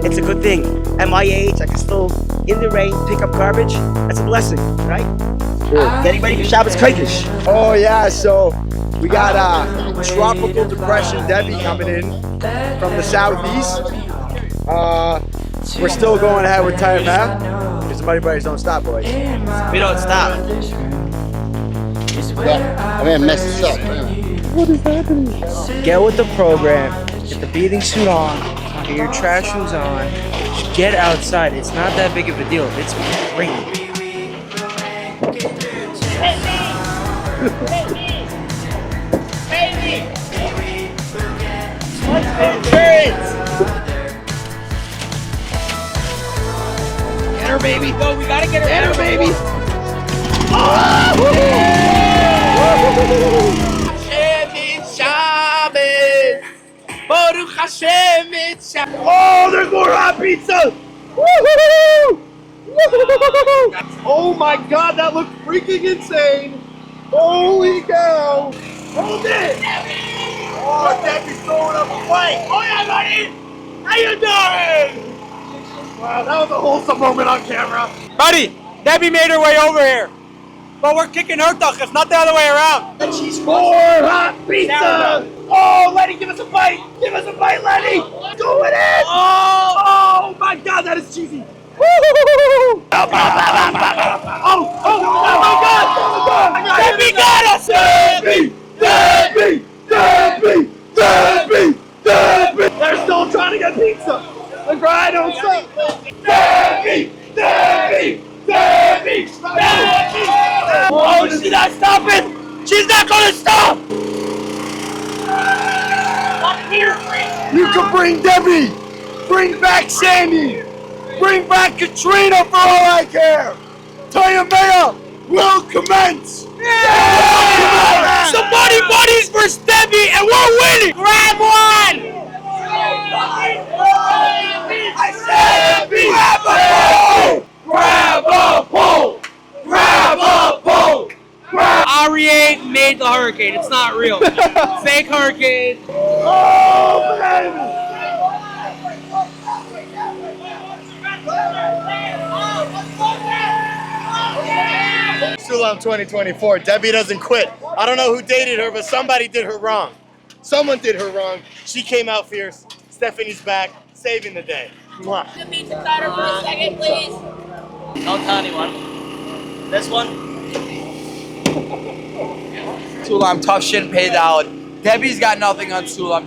It's a good thing. At my age, I can still, in the rain, pick up garbage. That's a blessing, right? Sure. Getting ready for Shabbos Kodesh. Oh yeah, so we got tropical depression Debby coming in from the southeast. We're still going ahead with Toameha because the Muddy Buddies don't stop, boys. We don't stop. Yeah, I mean, I messed this up. What is happening? Get with the program, get the bathing suit on, get your trash shoes on, get outside. It's not that big of a deal. It's raining. Get her, baby. Go, we gotta get her. Get her, baby. Oh, there's more hot pizza! Woo-hoo-hoo! Woo-hoo-hoo! Oh my god, that looks freaking insane! Holy cow! Hold it! Oh, Debbie's throwing up a fight! Oh yeah, buddy! How you doing? Wow, that was a wholesome moment on camera. Buddy, Debbie made her way over here. But we're kicking her duck, it's not the other way around. More hot pizza! Oh, Lenny, give us a bite! Give us a bite, Lenny! Do it in! Oh my god, that is cheesy! Woo! Oh my god! Debbie got us! Debbie! Debbie! Debbie! Debbie! Debbie! They're still trying to get pizza! The grind don't stop! Debbie! Debbie! Debbie! Debbie! Oh, she's not stopping! She's not gonna stop! You can bring Debbie! Bring back Sandy! Bring back Katrina for all I care! Toameha will commence! Yeah! Some Muddy Buddies versus Debbie, and we're winning! Grab one! I said grab a pole! Grab a pole! Grab a pole! Arie made the hurricane, it's not real. Fake hurricane. Oh, baby! Sulam 2024. Debbie doesn't quit. I don't know who dated her, but somebody did her wrong. Someone did her wrong. She came out fierce. Stephanie's back, saving the day. Mwah. The pizza starter for a second, please. Don't tell anyone. This one? Sulam, tough shit, paid out. Debbie's got nothing on Sulam.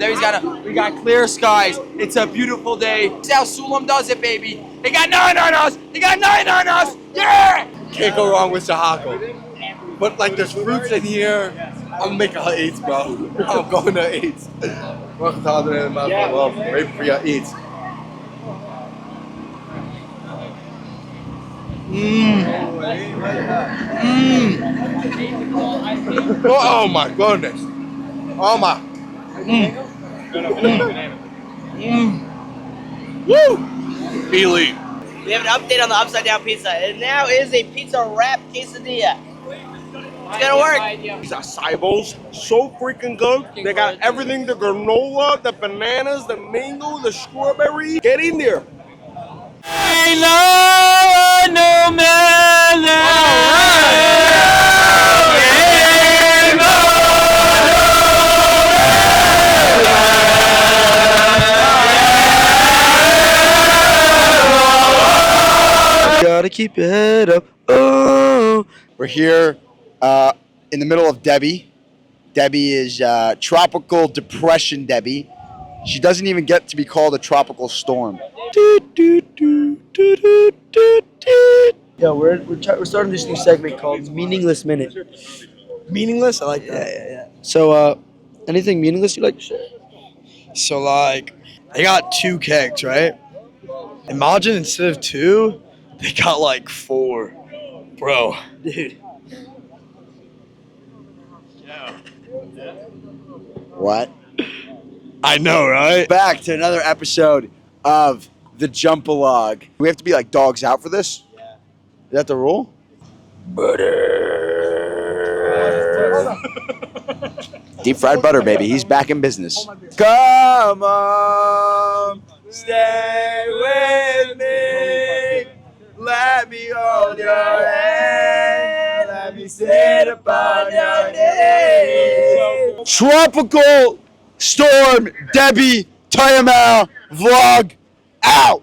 We got clear skies. It's a beautiful day. That's how Sulam does it, baby. They got 9 on us. They got 9 on us. Yeah! Can't go wrong with Shahako. But like there's fruits in here. I'm making her eats, bro. I'm going to eats. Welcome to Holiday in the Mouth. Ready for your eats. Oh my goodness. Oh my. Woo! Elite. We have an update on the upside down pizza. It now is a pizza wrap quesadilla. It's gonna work. These acai so freaking good. They got everything, the granola, the bananas, the mango, the strawberry. Get in there. I love no man. Gotta keep your head up. Oh. We're here in the middle of Debby. Debby is tropical depression Debby. She doesn't even get to be called a tropical storm. Yeah, we're starting this new segment called Meaningless Minute. Meaningless? I like that. Yeah. So, anything meaningless you like to share? So like, they got 2 kegs, right? Imagine instead of 2, they got like 4. Bro. Dude. What? I know, right? Back to another episode of the Jump-a-log. We have to be like dogs out for this? Yeah. Is that the rule? Deep fried butter, baby. He's back in business. Come on, stay with me. Let me hold your hand. Let me sit upon your knee. Tropical Storm Debby Toameha vlog out.